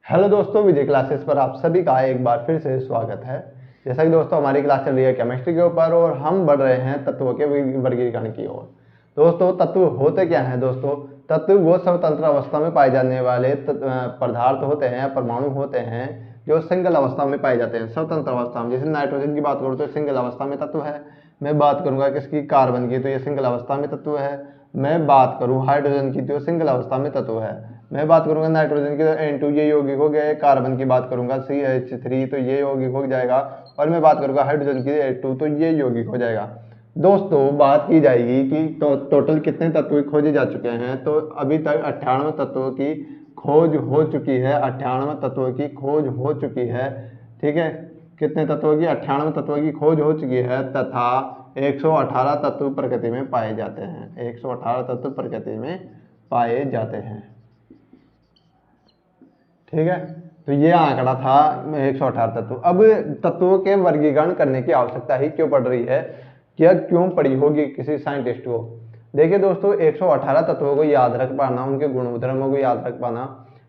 Hello दोस्तों, विजय classes पर आप सभी का एक बार फिर से स्वागत है। जैसा कि दोस्तों हमारी क्लास चल रही है केमिस्ट्री के ऊपर और हम बढ़ रहे हैं तत्वों के वर्गीकरण की ओर। दोस्तों तत्व होते क्या हैं? दोस्तों तत्व वो स्वतंत्र अवस्था में पाए जाने वाले पदार्थ होते हैं, परमाणु होते हैं जो सिंगल अवस्था में पाए जाते हैं, स्वतंत्र अवस्था में। जैसे नाइट्रोजन की बात करूँ तो सिंगल अवस्था में तत्व है। मैं बात करूंगा किसकी, कार्बन की, तो ये सिंगल अवस्था में तत्व है। मैं बात करूं हाइड्रोजन की तो सिंगल अवस्था में तत्व है। मैं बात करूंगा नाइट्रोजन की तो N2 ये यौगिक हो गया। कार्बन की बात करूंगा CH3 तो ये यौगिक हो जाएगा। और मैं बात करूंगा हाइड्रोजन की H2 तो ये यौगिक हो जाएगा। दोस्तों बात की जाएगी कि टोटल कितने तत्व खोजे जा चुके हैं, तो अभी तक 98 तत्वों की खोज हो चुकी है। 98 तत्वों की खोज हो चुकी है। ठीक है, कितने तत्वों की? 98 तत्वों की खोज हो चुकी है तथा 118 तत्व प्रकृति में पाए जाते हैं। 118 तत्व प्रकृति में पाए जाते हैं। ठीक है, तो ये आंकड़ा था 118 तत्व। अब तत्वों के वर्गीकरण करने की आवश्यकता ही क्यों पड़ रही है, क्या क्यों पड़ी होगी किसी साइंटिस्ट को? देखिए दोस्तों, 118 तत्वों को याद रख पाना, उनके गुणधर्मों को याद रख पाना,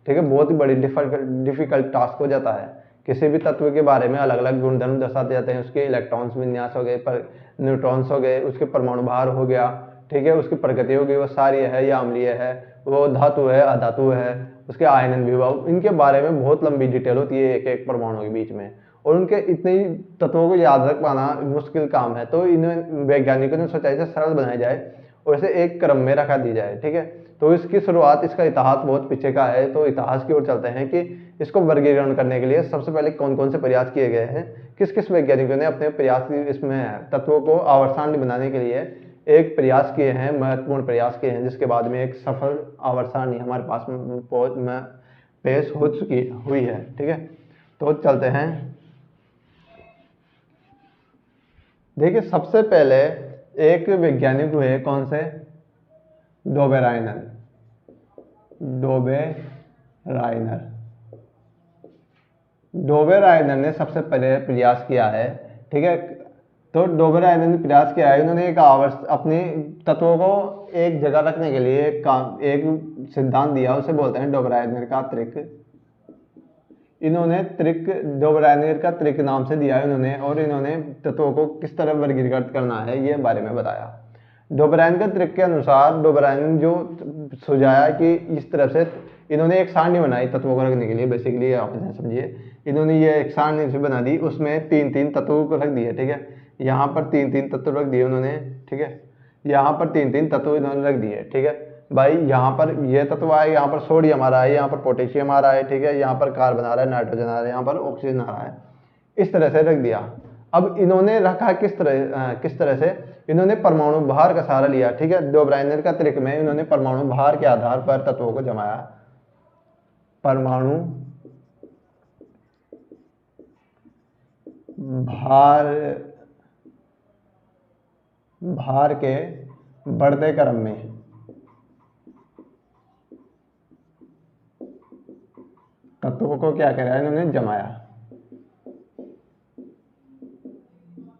ठीक है, बहुत ही बड़ी डिफिकल्ट टास्क हो जाता है। किसी भी तत्व के बारे में अलग अलग गुणधर्म दर्शाते जाते हैं। उसके इलेक्ट्रॉन्स विन्यास हो गए, पर न्यूट्रॉन्स हो गए, उसके परमाणु भार हो गया, ठीक है, उसकी प्रकृति हो गई, वो क्षारीय है या अम्लीय है, वो धातु है अधातु है, उसके आयनन विभव, इनके बारे में बहुत लंबी डिटेल होती है एक एक परमाणु के बीच में। और उनके इतने तत्वों को याद रख पाना मुश्किल काम है। तो इन्हें वैज्ञानिकों ने सोचा इसे सरल बनाया जाए और इसे एक क्रम में रखा दी जाए। ठीक है, तो इसकी शुरुआत, इसका इतिहास बहुत पीछे का है। तो इतिहास की ओर चलते हैं कि इसको वर्गीकरण करने के लिए सबसे पहले कौन कौन से प्रयास किए गए हैं, किस किस वैज्ञानिकों ने अपने प्रयास इसमें तत्वों को आवर्त बनाने के लिए एक प्रयास किए हैं, महत्वपूर्ण प्रयास किए हैं, जिसके बाद में एक सफल आवर्त सारणी हमारे पास में पेश हो चुकी हुई है। ठीक है, तो चलते हैं। देखिए सबसे पहले एक वैज्ञानिक हुए, कौन से? डोबेराइनर। डोबेराइनर ने सबसे पहले प्रयास किया है। ठीक है, तो डोबेराइनर ने प्रयास किया है, उन्होंने एक अपने तत्वों को एक जगह रखने के लिए एक सिद्धांत दिया, उसे बोलते हैं डोबेराइनर का त्रिक। इन्होंने त्रिक डोबेराइनर का त्रिक नाम से दिया है इन्होंने, और इन्होंने तत्वों को किस तरह वर्गीकृत करना है ये बारे में बताया। डोबेराइन के त्रिक के अनुसार डोबेराइन जो सुझाया कि इस तरह से इन्होंने एक सारणी बनाई तत्वों को रखने के लिए। बेसिकली आप समझिए, इन्होंने ये एक सारणी से बना दी, उसमें तीन तीन तत्वों को रख दिए। ठीक है, यहाँ पर तीन तीन तत्व रख दिए उन्होंने। ठीक है, यहाँ पर तीन तीन तत्व इन्होंने रख दिए। ठीक है भाई, यहाँ पर ये तत्व आए, यहाँ पर सोडियम आ रहा है, यहाँ पर पोटेशियम आ रहा है, ठीक है, यहाँ पर कार्बन आ रहा है, नाइट्रोजन आ रहा है, यहाँ पर ऑक्सीजन आ रहा है। इस तरह से रख दिया। अब इन्होंने रखा किस तरह से? इन्होंने परमाणु भार का सहारा लिया। ठीक है, डोबेराइनर का त्रिक में इन्होंने परमाणु भार के आधार पर तत्वों को जमाया। परमाणु भार के बढ़ते क्रम में तत्वों को क्या करा, इन्होंने जमाया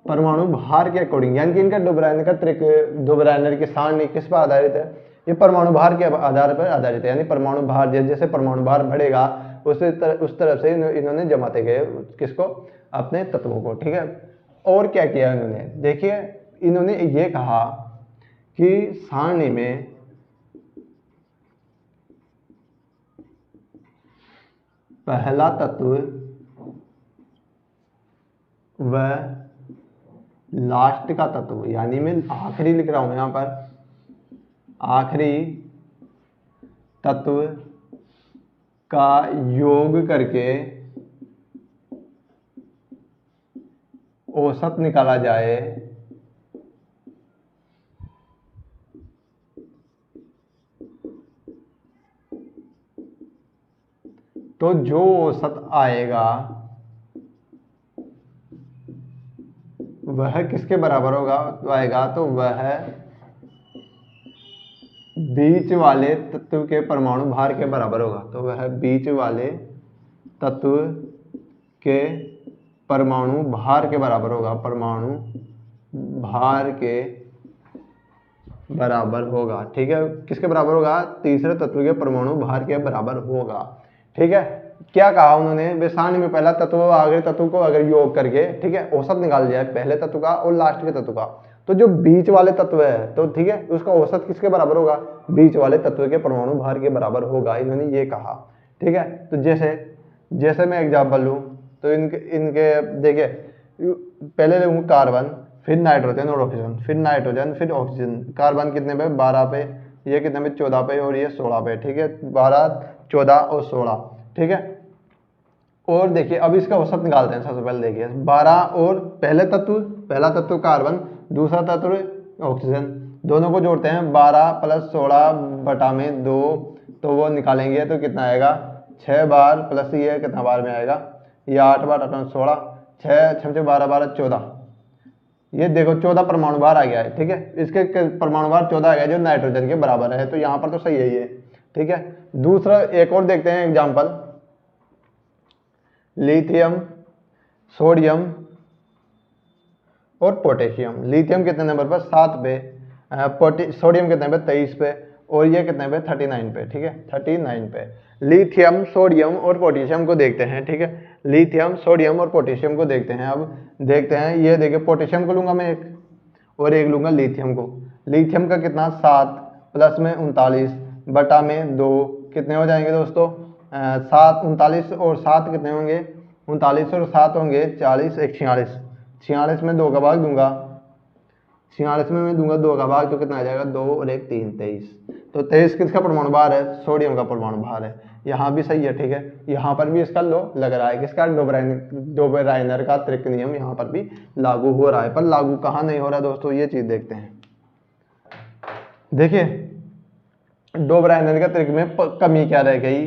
परमाणु भार के अकॉर्डिंग। यानी कि इनका डोबेराइनर का त्रिक, डोबेराइनर की सारणी किस पर आधारित है? ये परमाणु भार के आधार पर आधारित है। यानी परमाणु भार, जैसे जैसे परमाणु भार बढ़ेगा उस तरफ से इन्होंने जमाते गए किसको? अपने तत्वों को। ठीक है, और क्या किया इन्होंने? देखिए, इन्होंने ये कहा कि सारणी में पहला तत्व व लास्ट का तत्व, यानी मैं आखिरी लिख रहा हूं यहां पर, आखिरी तत्व का योग करके औसत निकाला जाए। तो जो औसत आएगा वह किसके बराबर होगा आएगा? तो वह बीच वाले तत्व के परमाणु भार के बराबर होगा। तो वह बीच वाले तत्व के परमाणु भार के बराबर होगा। परमाणु भार के बराबर होगा। ठीक है, किसके बराबर होगा? तीसरे तत्व के परमाणु भार के बराबर होगा। ठीक है, क्या कहा उन्होंने, वे सारणी में पहला तत्व व आखिरी तत्व को अगर योग करके, ठीक है, औसत निकाल जाए पहले तत्व का और लास्ट के तत्व का, तो जो बीच वाले तत्व है, तो ठीक है, उसका औसत किसके बराबर होगा, बीच वाले तत्व के परमाणु भार के बराबर होगा, इन्होंने ये कहा। ठीक है, तो जैसे मैं एग्जाम्पल लूँ, तो इनके देखिए, पहले लूँगा कार्बन, फिर नाइट्रोजन और ऑक्सीजन, फिर नाइट्रोजन, फिर ऑक्सीजन। कार्बन कितने पे, 12 पे, ये कितने पे, 14 पे, और ये 16 पे। ठीक है, 12, 14 और 16। ठीक है, और देखिए अब इसका औसत निकालते हैं। सबसे पहले देखिए 12 और पहला तत्व कार्बन, दूसरा तत्व ऑक्सीजन, दोनों को जोड़ते हैं, 12 + 16 बटा में 2, तो वो निकालेंगे तो कितना आएगा, 6 बार प्लस ये कितना बार में आएगा, ये 8 बार 8 16, 6 6 12 12 14, ये देखो 14 परमाणु भार आ गया है। ठीक है, इसके परमाणु भार 14 आ गया जो नाइट्रोजन के बराबर है, तो यहाँ पर तो सही है ये। ठीक है, दूसरा एक और देखते हैं एग्जाम्पल, लिथियम, सोडियम और पोटेशियम। लिथियम कितने नंबर पर, 7 पे, सोडियम कितने पे, 23 पे, और ये कितने पे, 39 पे। ठीक है, 39 पे। लिथियम, सोडियम और पोटेशियम को देखते हैं। ठीक है, लिथियम, सोडियम और पोटेशियम को देखते हैं। अब देखते हैं, ये देखिए पोटेशियम को लूंगा मैं एक, और एक लूंगा लिथियम को। लिथियम का कितना, 7 प्लस में 39 बटा में 2, कितने हो जाएंगे दोस्तों, 7 39 और 7 कितने होंगे, 39 और 7 होंगे 40, 46, 46 में 2 का भाग दूंगा, 46 में मैं दूंगा 2 का भाग, तो कितना आ जाएगा, 2 और 1 3, 23। तो 23 किसका परमाणु भार है, सोडियम का परमाणु भार है। यहाँ भी सही है। ठीक है, यहाँ पर भी इसका लो लग रहा है, किसका, डोबेराइनर का त्रिक नियम यहाँ पर भी लागू हो रहा है। पर लागू कहाँ नहीं हो रहा दोस्तों, ये चीज देखते हैं। देखिए डोबेराइनर का त्रिक में कमी क्या रह गई,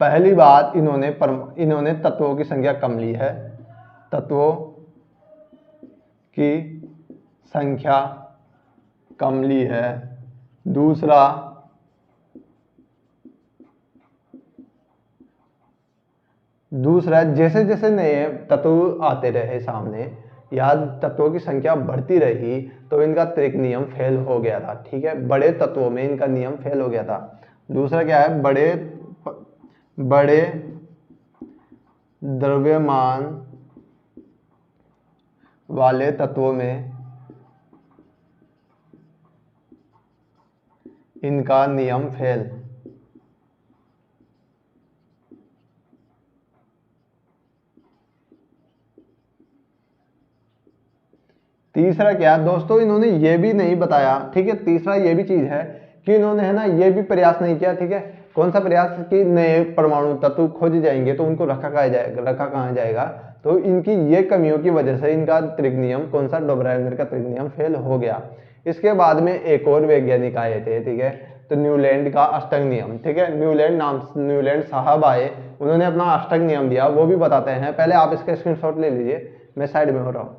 पहली बात इन्होंने तत्वों की संख्या कम ली है, तत्वों की संख्या कम ली है। दूसरा जैसे जैसे नए तत्व आते रहे सामने, या तत्वों की संख्या बढ़ती रही, तो इनका त्रिक नियम फेल हो गया था। ठीक है, बड़े तत्वों में इनका नियम फेल हो गया था। दूसरा क्या है, बड़े द्रव्यमान वाले तत्वों में इनका नियम फेल। तीसरा क्या दोस्तों, इन्होंने ये भी नहीं बताया। ठीक है, तीसरा ये भी चीज है कि इन्होंने है ना ये भी प्रयास नहीं किया। ठीक है, कौन सा प्रयास, कि नए परमाणु तत्व खोज जाएंगे तो उनको रखा कहाँ जाएगा। तो इनकी ये कमियों की वजह से इनका त्रिक नियम, कौन सा, डोबेराइनर का त्रिक नियम फेल हो गया। इसके बाद में एक और वैज्ञानिक आए थे। ठीक है, तो न्यूलैंड का अष्टक नियम। ठीक है, न्यूलैंड साहब आए, उन्होंने अपना अष्टक नियम दिया, वो भी बताते हैं। पहले आप इसका स्क्रीनशॉट ले लीजिए, मैं साइड में हो रहा हूँ।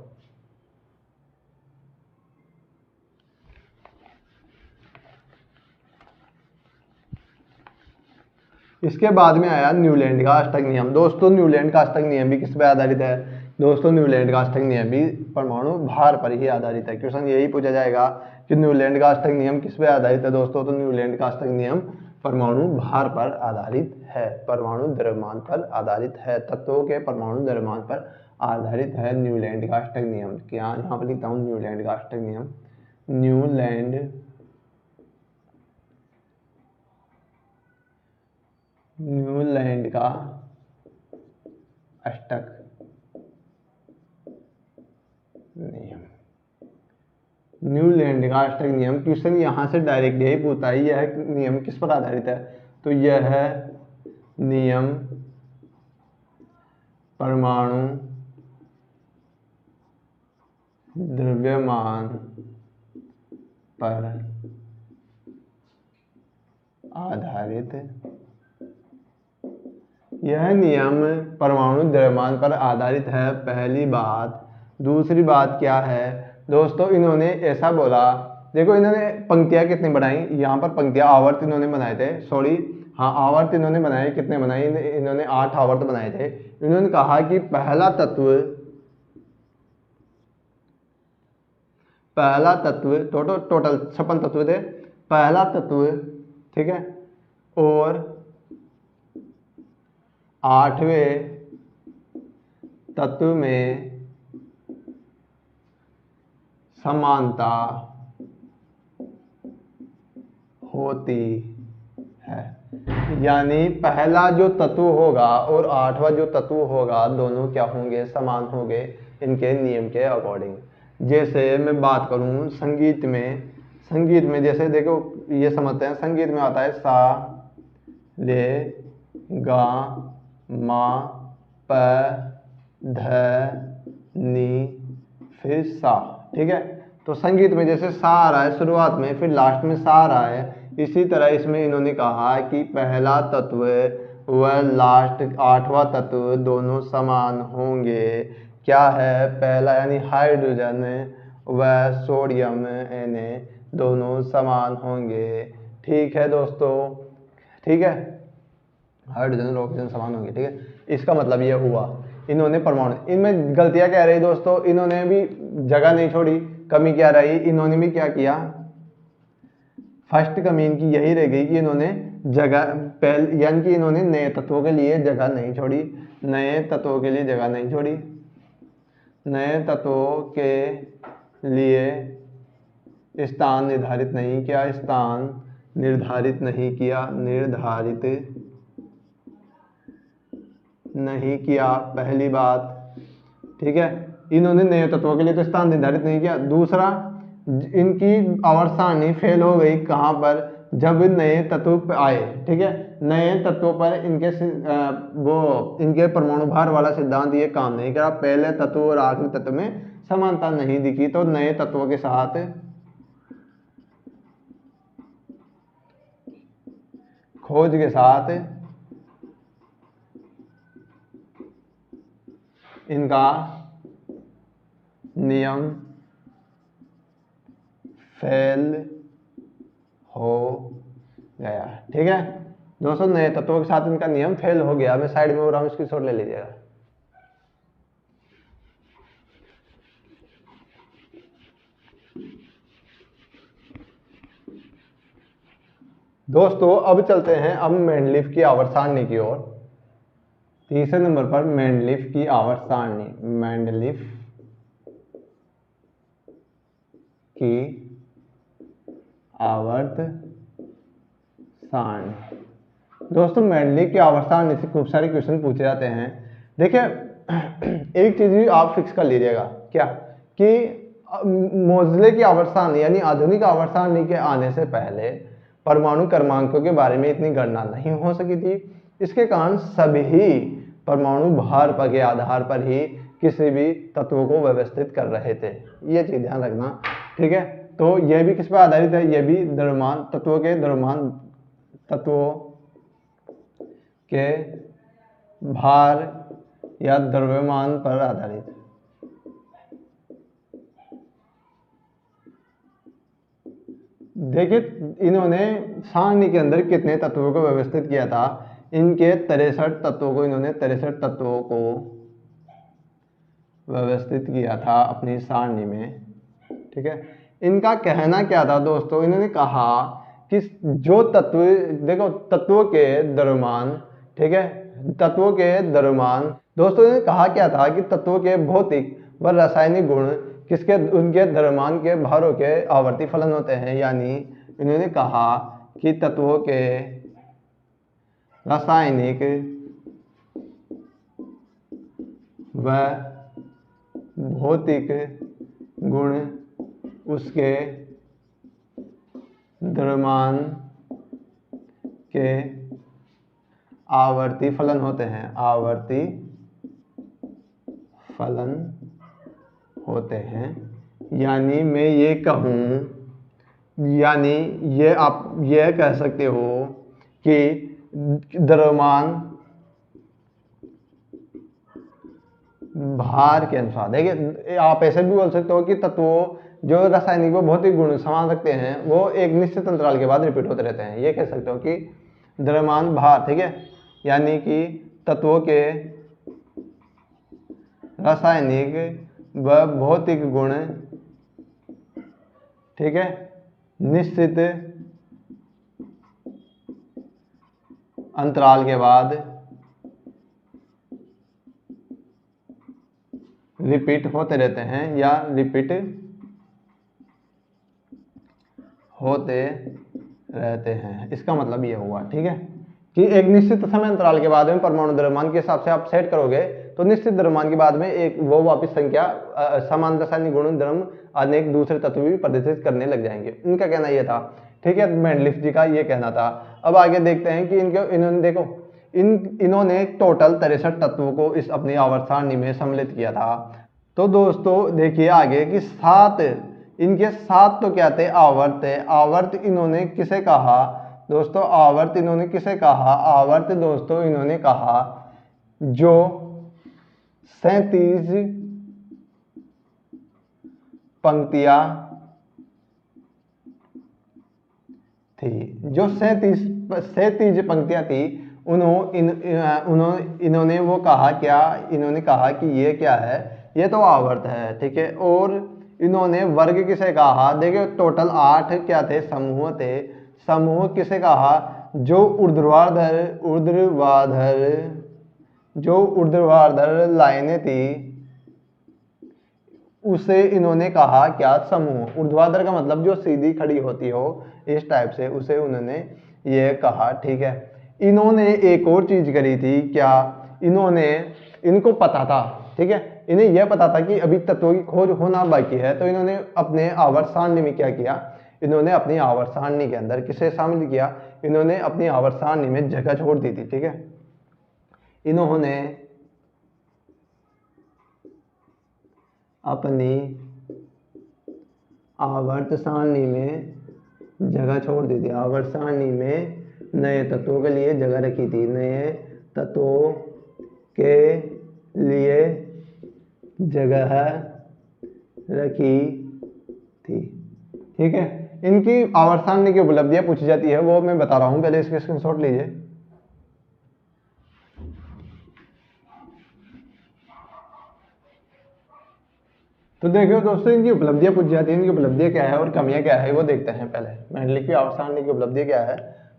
इसके बाद में आया न्यूलैंड का अष्टक नियम। दोस्तों न्यूलैंड का अष्टक नियम भी किस पे आधारित है, दोस्तों न्यूलैंड का अष्टक नियम भी परमाणु भार पर ही आधारित है। क्वेश्चन यही पूछा जाएगा कि न्यूलैंड का अष्टक नियम किस पे आधारित है दोस्तों, तो न्यूलैंड का अष्टक नियम परमाणु भार पर आधारित है, परमाणु द्रव्यमान पर आधारित है, तत्वों के परमाणु द्रव्यमान पर आधारित है न्यूलैंड का अष्टक नियम। क्या यहाँ पर लिखता हूँ, न्यूलैंड का अष्टक नियम, न्यूलैंड का अष्टक नियम, न्यूलैंड का अष्टक नियम। क्वेश्चन यहां से डायरेक्ट यही पूछता है, यह नियम किस पर आधारित है, तो यह है नियम परमाणु द्रव्यमान पर आधारित। यह नियम परमाणु द्रव्यमान पर आधारित है, पहली बात। दूसरी बात क्या है दोस्तों, इन्होंने ऐसा बोला, देखो इन्होंने पंक्तियां कितनी बनाई, यहाँ पर पंक्तियां, आवर्त इन्होंने बनाए थे, सॉरी हाँ आवर्त इन्होंने बनाए, कितने बनाए, इन्होंने 8 आवर्त बनाए थे। इन्होंने कहा कि पहला तत्व टोटल 56 तत्व थे, पहला तत्व, ठीक है, और आठवें तत्व में समानता होती है। यानी पहला जो तत्व होगा और आठवां जो तत्व होगा दोनों क्या होंगे, समान होंगे इनके नियम के अकॉर्डिंग। जैसे मैं बात करूं संगीत में जैसे देखो ये समझते हैं, संगीत में आता है सा रे गा मा प ध नी फिर सा, ठीक है। तो संगीत में जैसे सा आ रहा है शुरुआत में, फिर लास्ट में सा आ रहा है, इसी तरह इसमें इन्होंने कहा कि पहला तत्व व लास्ट आठवां तत्व दोनों समान होंगे। क्या है, पहला यानी हाइड्रोजन व सोडियम Na दोनों समान होंगे। ठीक है दोस्तों, ठीक है, हाइड्रोजन और ऑक्सीजन समान होंगे, ठीक है। इसका मतलब ये हुआ इन्होंने परमाणु, इनमें गलतियां क्या रही दोस्तों, इन्होंने भी जगह नहीं छोड़ी। कमी क्या रही, इन्होंने भी क्या किया, फर्स्ट कमी इनकी यही रह गई कि इन्होंने जगह पहले यानी कि इन्होंने नए तत्वों के लिए जगह नहीं छोड़ी, नए तत्वों के लिए जगह नहीं छोड़ी, नए तत्वों के लिए स्थान निर्धारित नहीं किया, स्थान निर्धारित नहीं किया, निर्धारित नहीं किया, पहली बात, ठीक है। इन्होंने नए तत्वों के लिए तो स्थान निर्धारित नहीं किया। दूसरा, इनकी आवर्त सारणी फेल हो गई कहाँ पर, जब नए तत्व आए, ठीक है। नए तत्वों पर इनके इनके परमाणु भार वाला सिद्धांत ये काम नहीं करा, पहले तत्व और आखिरी तत्व में समानता नहीं दिखी, तो नए तत्वों के साथ खोज के साथ इनका नियम फेल हो गया, ठीक है दोस्तों। नए तत्वों के साथ इनका नियम फेल हो गया। मैं साइड में हो रहा हूं, इसकी शॉट ले लीजिएगा। दोस्तों अब चलते हैं अब मेंडलीफ की आवर्त सारणी की ओर। तीसरे नंबर पर मेंडलीफ की आवर्त सारणी, मेंडलीफ की आवर्त सारणी। दोस्तों मेंडलीफ की आवर्त सारणी से खूब सारे क्वेश्चन पूछे जाते हैं। देखिए एक चीज भी आप फिक्स कर लीजिएगा, क्या कि मोजले की आवर्त सारणी यानी आधुनिक आवर्त सारणी के आने से पहले परमाणु क्रमांकों के बारे में इतनी गणना नहीं हो सकी थी। इसके कारण सभी परमाणु भार के आधार पर ही किसी भी तत्वों को व्यवस्थित कर रहे थे, ये चीज ध्यान रखना, ठीक है। तो यह भी किस पर आधारित है, यह भी द्रव्यमान तत्वों के भार या द्रव्यमान पर आधारित है। देखिए इन्होंने सारणी के अंदर कितने तत्वों को व्यवस्थित किया था, इनके 63 तत्वों को, इन्होंने 63 तत्वों को व्यवस्थित किया था अपनी सारणी में, ठीक है। इनका कहना क्या था दोस्तों, इन्होंने कहा कि जो तत्व, देखो तत्वों के द्रव्यमान, ठीक है, तत्वों के द्रव्यमान, दोस्तों इन्होंने कहा क्या था कि तत्वों के भौतिक व रासायनिक गुण किसके, उनके द्रव्यमान के भारों के आवर्ती फलन होते हैं। यानी इन्होंने कहा कि तत्वों के रासायनिक व भौतिक गुण उसके द्रव्यमान के आवर्ती फलन होते हैं, आवर्ती फलन होते हैं। यानी मैं ये कहूँ, यानी ये आप ये कह सकते हो कि द्रव्यमान भार के अनुसार, देखिए आप ऐसे भी बोल सकते हो कि तत्वों जो रासायनिक व भौतिक गुण समान रखते हैं वो एक निश्चित अंतराल के बाद रिपीट होते रहते हैं। ये कह सकते हो कि द्रव्यमान भार, ठीक है, यानी कि तत्वों के रासायनिक व भौतिक गुण, ठीक है, निश्चित अंतराल के बाद रिपीट होते रहते हैं या रिपीट होते रहते हैं। इसका मतलब ये हुआ, ठीक है, कि एक निश्चित समय अंतराल के बाद में परमाणु द्रव्यमान के हिसाब से आप सेट करोगे तो निश्चित द्रव्यमान के बाद में एक वो वापस संख्या समान रासायनिक गुण द्रव्य अनेक दूसरे तत्व भी प्रदर्शित करने लग जाएंगे। इनका कहना ये था, ठीक है, मेंडलीफ जी का ये कहना था। अब आगे देखते हैं कि इन्होंने देखो इन्होंने टोटल 63 तत्वों को इस अपनी आवर्त सारणी में सम्मिलित किया था। तो दोस्तों देखिए आगे कि इनके सात तो क्या थे, आवर्त है। आवर्त इन्होंने किसे कहा दोस्तों, आवर्त इन्होंने किसे कहा, आवर्त दोस्तों इन्होंने कहा जो 37 पंक्तियां थी, जो 37 पंक्तियां थी, इन्होंने वो कहा क्या, इन्होंने कहा कि ये क्या है, ये तो आवर्त है, ठीक है। और इन्होंने वर्ग किसे कहा, देखिए टोटल 8 क्या थे, समूह थे। समूह किसे कहा, जो ऊर्ध्वाधर लाइनें थी उसे इन्होंने कहा क्या, समूह। ऊर्ध्वाधर का मतलब जो सीधी खड़ी होती हो इस टाइप से, उसे उन्होंने ये कहा, ठीक है। इन्होंने एक और चीज करी थी क्या, इनको पता था, ठीक है, इन्हें यह पता था कि अभी तत्वों की खोज होना बाकी है, तो इन्होंने अपने आवर्त सारणी में क्या किया, इन्होंने अपनी आवर्त सारणी के अंदर किसे शामिल किया, इन्होंने अपनी आवर्त सारणी में जगह छोड़ दी थी, ठीक है। इन्होंने अपनी आवर्त सारणी में जगह छोड़ दी थी, आवर्त सारणी में नए तत्वों के लिए जगह रखी थी, नए तत्वों के लिए जगह रखी थी, ठीक है। इनकी आवर्त सारणी की उपलब्धियां पूछी जाती है, वो मैं बता रहा हूं, पहले इसके स्क्रीनशॉट लीजिए। तो देखियो दोस्तों, इनकी उपलब्धियां पूछी जाती है, इनकी उपलब्धियां क्या है और कमियां क्या है वो देखते हैं। पहले मेंडलीफ की आवर्त सारणी की उपलब्धियां क्या है,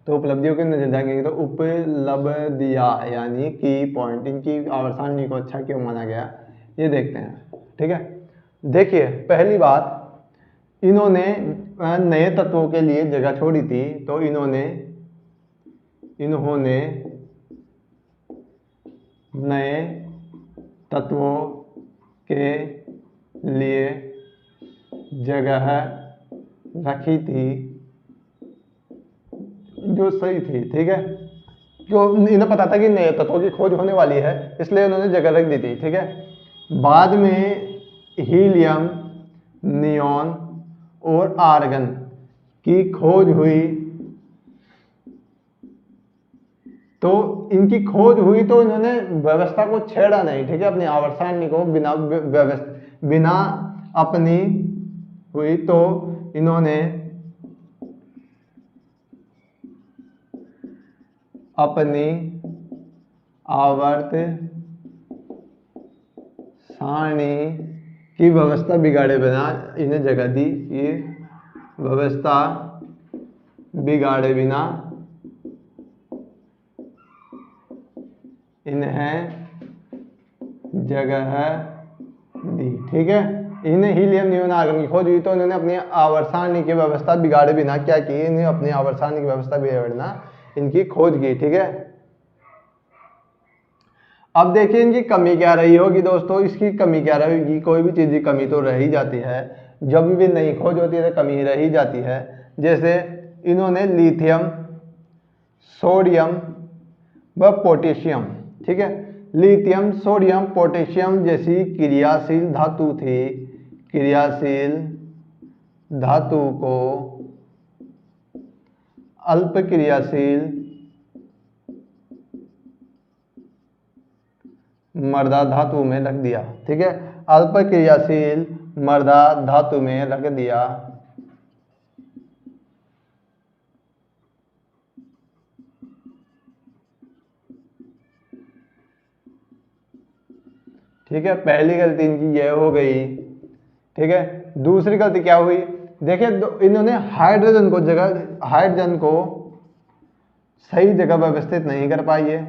तो उपलब्धियों के नजर जाएंगे तो उपलब्धियां यानी की पॉइंट, इनकी आवर्त सारणी को अच्छा क्यों माना गया ये देखते हैं, ठीक है। देखिए पहली बात, इन्होंने नए तत्वों के लिए जगह छोड़ी थी, तो इन्होंने नए तत्वों के लिए जगह रखी थी जो सही थी, ठीक है। जो इन्हें पता था कि नए तत्वों की खोज होने वाली है, इसलिए उन्होंने जगह रख दी थी, ठीक है। बाद में हीलियम, नियॉन और आर्गन की खोज हुई, तो इनकी खोज हुई तो इन्होंने व्यवस्था को छेड़ा नहीं, ठीक है, अपनी आवर्त सारणी को बिना अपनी हुई तो इन्होंने अपनी आवर्त सारणी की व्यवस्था बिगाड़े बिना इन्हें जगह दी, ये व्यवस्था बिगाड़े बिना इन्हें जगह दी, ठीक है। इन्हें हीलियम, नियॉन, आर्गन की खोज हुई तो इन्होंने अपनी आवर्त सारणी की व्यवस्था बिगाड़े बिना क्या की, इन्हें अपनी आवर्त सारणी की व्यवस्था बिगाड़ना इनकी खोज की, ठीक है। अब देखिए इनकी कमी क्या रही होगी दोस्तों, इसकी कमी क्या रहेगी, कोई भी चीज की कमी तो रह ही जाती है, जब भी नई खोज होती है तो कमी रह ही जाती है। जैसे इन्होंने लिथियम, सोडियम व पोटेशियम, ठीक है, लिथियम, सोडियम, पोटेशियम जैसी क्रियाशील धातु थी, क्रियाशील धातु को अल्प क्रियाशील मर्दा धातु में रख दिया, ठीक है, अल्प क्रियाशील मर्दा धातु में रख दिया, ठीक है। पहली गलती इनकी यह हो गई, ठीक है। दूसरी गलती क्या हुई, देखिए इन्होंने हाइड्रोजन को सही जगह व्यवस्थित नहीं कर पाई है,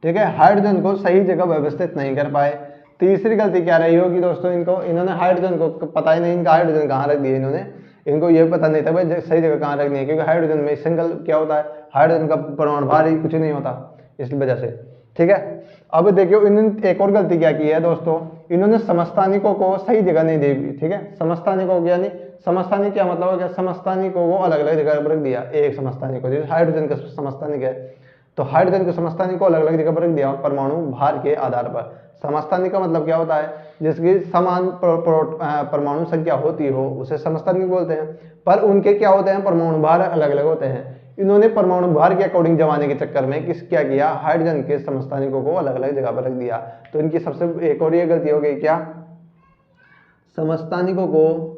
ठीक है, हाइड्रोजन को सही जगह व्यवस्थित नहीं कर पाए। तीसरी गलती क्या रही होगी दोस्तों, इन्होंने हाइड्रोजन को पता ही नहीं, इनका हाइड्रोजन कहाँ रख दिया इन्होंने, इनको ये पता नहीं था भाई सही जगह कहाँ रखनी है, क्योंकि हाइड्रोजन में सिंगल क्या होता है, हाइड्रोजन का परमाणु भार ही कुछ नहीं होता, इस वजह से। ठीक है, अब देखियो इन्होंने एक और गलती क्या की है दोस्तों, इन्होंने समस्थानिकों को सही जगह नहीं दी। ठीक है, समस्थानिकों यानी समस्थानिक क्या मतलब है, क्या समस्थानिकों को अलग अलग जगह पर रख दिया। एक समस्थानिक को, जैसे हाइड्रोजन का समस्थानिक है तो हाइड्रोजन के समस्थानिक को अलग अलग जगह पर रख दिया परमाणु भार के आधार पर। समस्थानिक का मतलब क्या होता है, जिसकी समान परमाणु संख्या होती हो उसे समस्थानिक बोलते हैं, पर उनके क्या होते हैं, परमाणु भार अलग अलग होते हैं। इन्होंने परमाणु भार के अकॉर्डिंग जमाने के चक्कर में क्या किया, हाइड्रोजन के समस्थानिकों को अलग अलग जगह पर रख दिया। तो इनकी सबसे एक और ये गलती हो गई, क्या, समस्थानिकों को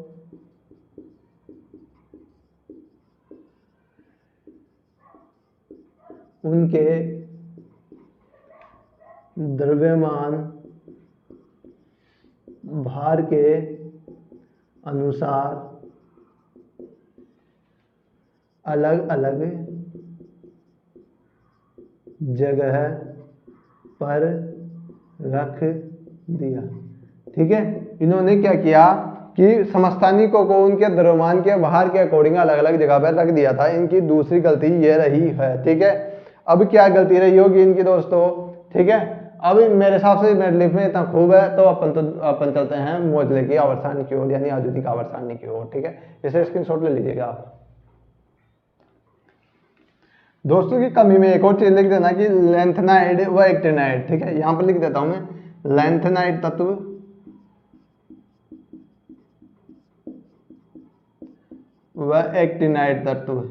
उनके द्रव्यमान भार के अनुसार अलग अलग जगह पर रख दिया। ठीक है, इन्होंने क्या किया कि समस्थानिकों को उनके द्रव्यमान के भार के अकॉर्डिंग अलग अलग जगह पर रख दिया था। इनकी दूसरी गलती ये रही है। ठीक है, अब क्या गलती रही होगी इनकी दोस्तों, ठीक है, अब मेरे हिसाब से मेडलिफ में इतना खूब है तो अपन चलते हैं मोजले की आवर्त सारणी की ओर, यानी आधुनिक आवर्त सारणी की ओर। ठीक है, इसे स्क्रीनशॉट ले लीजिएगा आप। दोस्तों की कमी में एक और चीज लिख देना कि लेंथेनाइड व एक्टिनाइड। ठीक है, यहां पर लिख देता हूं मैं, लेंथेनाइड तत्व व एक्टिनाइड तत्व।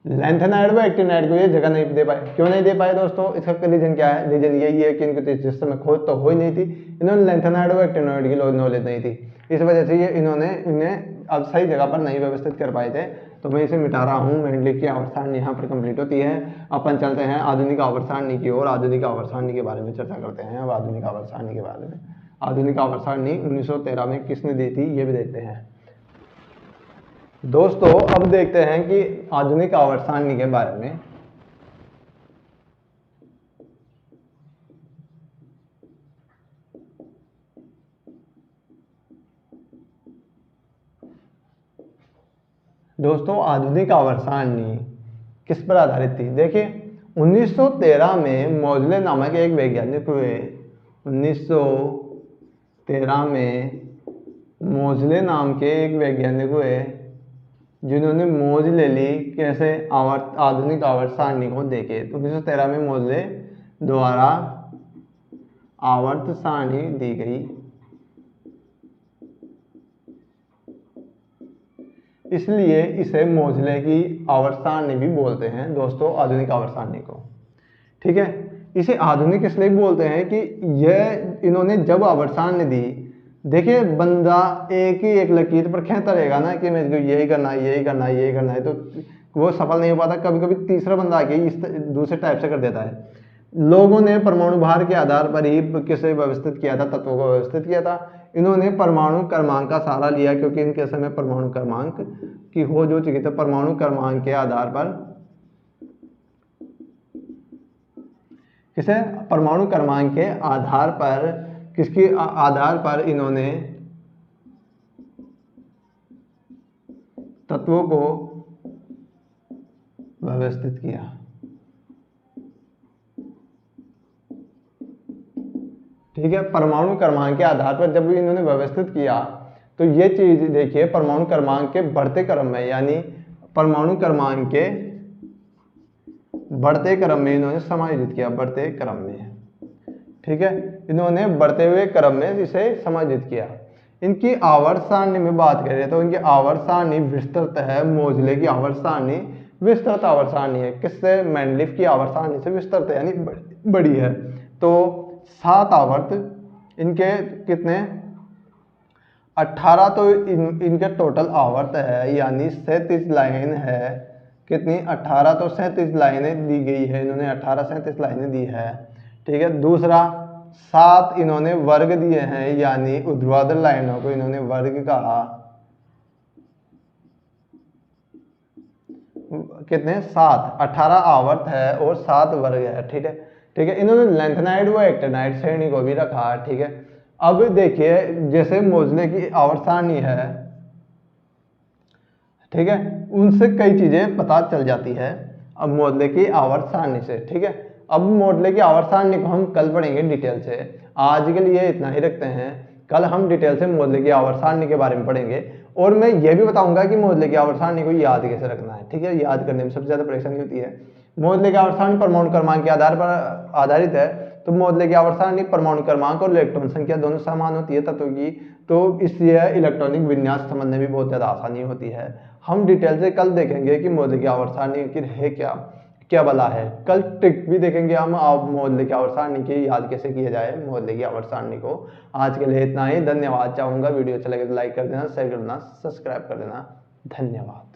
लेंथेनाइड व एक्टिनाइड को ये जगह नहीं दे पाए। क्यों नहीं दे पाए दोस्तों, इसका रीजन क्या है, रीजन यही है कि इनके जिस समय खोज तो हो ही नहीं थी, इन्होंने लेंथेनाइड व एक्टिनाइड की नॉलेज नहीं थी, इस वजह से ये इन्होंने इन्हें अब सही जगह पर नहीं व्यवस्थित कर पाए थे। तो मैं इसे मिटा रहा हूँ, मेंडलीफ की आवर्त सारणी यहाँ पर कंप्लीट होती है। अपन चलते हैं आधुनिक आवर्त सारणी की ओर। आधुनिक आवर्त सारणी के बारे में चर्चा करते हैं अब। आधुनिक आवर्त सारणी के बारे में, आधुनिक आवर्त सारणी 1913 में किसने दी थी ये भी देखते हैं दोस्तों। अब देखते हैं कि आधुनिक आवर्त सारणी के बारे में। दोस्तों आधुनिक आवर्त सारणी किस पर आधारित थी, देखिए 1913 में मोजले नामक एक वैज्ञानिक हुए। 1913 में मोजले नाम के एक वैज्ञानिक हुए जिन्होंने मोज ले ली कैसे, आधुनिक आवर्त सारणी को देखे। 1913 में मोजले द्वारा आवर्त सारणी दी गई, इसलिए इसे मोजले की आवर्त सारणी भी बोलते हैं दोस्तों, आधुनिक आवर्त सारणी को। ठीक है, इसे आधुनिक इसलिए बोलते हैं कि यह इन्होंने जब आवर्त सारणी दी, देखिए बंदा एक ही एक लकीर पर खींचता रहेगा ना कि मैं यही करना है, यही करना है, यही करना है, तो वो सफल नहीं हो पाता। कभी कभी तीसरा बंदा आके इस दूसरे टाइप से कर देता है। लोगों ने परमाणु भार के आधार पर ही किसे व्यवस्थित किया था, तत्वों को व्यवस्थित किया था। इन्होंने परमाणु क्रमांक का सहारा लिया, क्योंकि इनके समय परमाणु क्रमांक की खोज हो चुकी थी। परमाणु क्रमांक के आधार पर किसे, परमाणु क्रमांक के आधार पर, किसके आधार पर इन्होंने तत्वों को व्यवस्थित किया। ठीक है, परमाणु क्रमांक के आधार पर जब इन्होंने व्यवस्थित किया तो ये चीज देखिए, परमाणु क्रमांक के बढ़ते क्रम में, यानी परमाणु क्रमांक के बढ़ते क्रम में इन्होंने समायोजित किया, बढ़ते क्रम में। ठीक है, इन्होंने बढ़ते हुए क्रम में इसे समायोजित किया। इनकी आवर्त सारणी में बात करें तो इनकी आवर्त सारणी विस्तृत है। मोजले की आवर्त सारणी विस्तृत आवर्त सारणी है, किससे, मेंडलीफ की आवर्त सारणी से विस्तृत है, यानी बड़ी है। तो 7 आवर्त इनके कितने, 18 तो इनके टोटल आवर्त है, यानी 37 लाइन है। कितनी, 18 तो 37 लाइनें दी गई है, इन्होंने 18 37 लाइनें दी है। ठीक है, दूसरा 7 इन्होंने वर्ग दिए हैं, यानी ऊर्ध्वाधर लाइनों को इन्होंने वर्ग कहा, कितने 7, 18 आवर्त है और 7 वर्ग है। ठीक है, ठीक है। इन्होंने लेंथेनाइड व एक्टिनाइड श्रेणी को भी रखा है। ठीक है, अब देखिए जैसे मोजले की आवर्त सारणी है, ठीक है, उनसे कई चीजें पता चल जाती है अब मोजले की आवर्त सारणी से। ठीक है, अब मोजले की आवर्त सारणी को हम कल पढ़ेंगे डिटेल से। आज के लिए इतना ही रखते हैं, कल हम डिटेल से मोजले की आवर्त सारणी के बारे में पढ़ेंगे और मैं ये भी बताऊंगा कि मोजले की आवर्त सारणी को याद कैसे रखना है। ठीक है, याद करने में सबसे ज्यादा परेशानी होती है। मोजले की आवर्त सारणी परमाणु क्रमांक के आधार पर आधारित है। तो मोजले की आवर्त सारणी परमाणु क्रमांक और इलेक्ट्रॉन संख्या दोनों समान होती है तत्वों की, तो इसलिए इलेक्ट्रॉनिक विन्यास समझने में बहुत ज्यादा आसानी होती है। हम डिटेल से कल देखेंगे कि मोजले की आवर्त सारणी आखिर है क्या, क्या भला है। कल ट्रिक भी देखेंगे हम, आप मोजले की आवर्त सारणी की याद कैसे किया जाए मोजले की आवर्त सारणी को। आज के लिए इतना ही, धन्यवाद। चाहूंगा वीडियो अच्छा लगे तो लाइक कर देना, शेयर कर देना, सब्सक्राइब कर देना। धन्यवाद।